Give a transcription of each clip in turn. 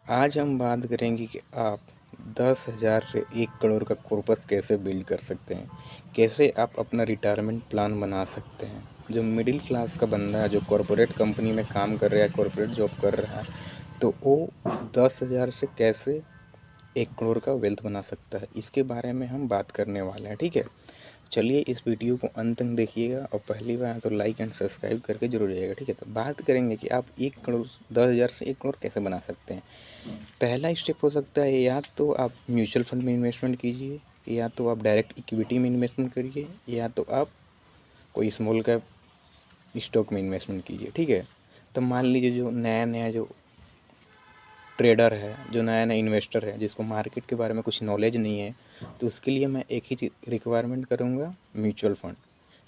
आज हम बात करेंगे कि आप 10,000 से 1 करोड़ का कॉर्पस कैसे बिल्ड कर सकते हैं, कैसे आप अपना रिटायरमेंट प्लान बना सकते हैं। जो मिडिल क्लास का बंदा है, जो कॉरपोरेट कंपनी में काम कर रहा है, कॉरपोरेट जॉब कर रहा है, तो वो 10,000 से कैसे 1 करोड़ का वेल्थ बना सकता है, इसके बारे में हम बात करने वाले हैं। ठीक है, चलिए इस वीडियो को अंत तक देखिएगा और पहली बार है तो लाइक एंड सब्सक्राइब करके जरूर जाइएगा। ठीक है, तो बात करेंगे कि आप 1 करोड़ 10,000 से 1 करोड़ कैसे बना सकते हैं। पहला स्टेप हो सकता है या तो आप म्यूचुअल फंड में इन्वेस्टमेंट कीजिए, या तो आप डायरेक्ट इक्विटी में इन्वेस्टमेंट करिए, या तो आप कोई स्मॉल कैप स्टॉक में इन्वेस्टमेंट कीजिए। ठीक है, तो मान लीजिए जो नया नया जो ट्रेडर है, जो नया नया इन्वेस्टर है, जिसको मार्केट के बारे में कुछ नॉलेज नहीं है, तो उसके लिए मैं एक ही चीज़ रिक्वायरमेंट करूँगा, म्यूचुअल फंड।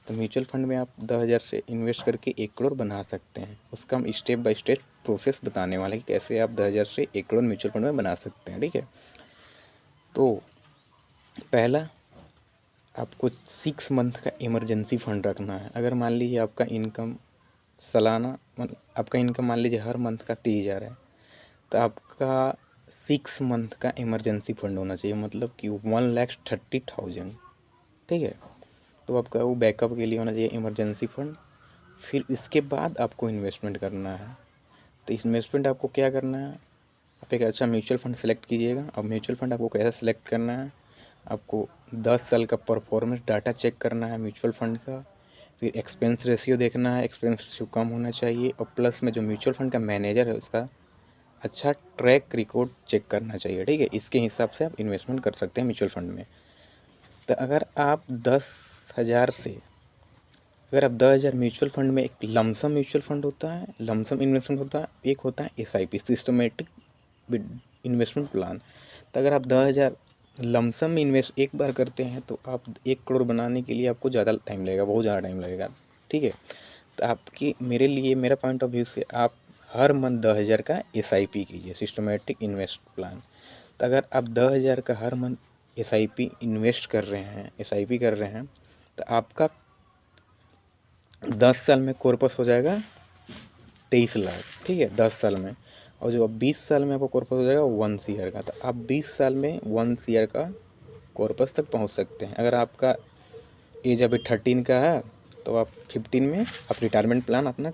तो म्यूचुअल फंड में आप 10,000 से इन्वेस्ट करके 1 करोड़ बना सकते हैं। उसका हम स्टेप बाय स्टेप प्रोसेस बताने वाले हैं कि कैसे आप 10,000 से 1 करोड़ म्यूचुअल फंड में बना सकते हैं। ठीक है, तो पहला आपको 6 मंथ का इमरजेंसी फ़ंड रखना है। अगर मान लीजिए आपका इनकम सालाना आपका इनकम मान लीजिए हर मंथ का 30,000 है, तो आपका 6 मंथ का इमरजेंसी फ़ंड होना चाहिए, मतलब कि 1,30,000। ठीक है, तो आपका वो बैकअप के लिए होना चाहिए इमरजेंसी फ़ंड। फिर इसके बाद आपको इन्वेस्टमेंट करना है। तो इन्वेस्टमेंट आपको क्या करना है, आप एक अच्छा म्यूचुअल फंड सेलेक्ट कीजिएगा। अब म्यूचुअल फंड आपको कैसे सेलेक्ट करना है, आपको 10 साल का परफॉर्मेंस डाटा चेक करना है म्यूचुअल फंड का। फिर एक्सपेंस रेशियो देखना है, एक्सपेंस रेशियो कम होना चाहिए, और प्लस में जो म्यूचुअल फंड का मैनेजर है उसका अच्छा ट्रैक रिकॉर्ड चेक करना चाहिए। ठीक है, इसके हिसाब से आप इन्वेस्टमेंट कर सकते हैं म्यूचुअल फंड में। तो अगर आप 10,000 से अगर आप 10,000 म्यूचुअल फंड में, एक लमसम म्यूचुअल फंड होता है, लमसम इन्वेस्टमेंट होता है, एक होता है SIP, सिस्टमेटिक इन्वेस्टमेंट प्लान। तो अगर आप 10,000 लमसम में इन्वेस्ट एक बार करते हैं, तो आप 1 करोड़ बनाने के लिए आपको ज़्यादा टाइम लगेगा, बहुत ज़्यादा टाइम लगेगा। ठीक है, तो आपकी मेरे लिए, मेरा पॉइंट ऑफ व्यू से, आप हर मंथ 10,000 का SIP कीजिए, सिस्टमेटिक इन्वेस्ट प्लान। तो अगर आप 10,000 का हर मंथ SIP इन्वेस्ट कर रहे हैं, SIP कर रहे हैं, तो आपका 10 साल में कॉर्पस हो जाएगा 23 लाख। ठीक है, 10 साल में। और जो अब 20 साल में आपका कॉर्पस हो जाएगा 1 CR का। तो आप 20 साल में 1 CR का कॉर्पस तक पहुंच सकते हैं। अगर आपका एज अभी 13 का है, तो आप 15 में आप रिटायरमेंट प्लान अपना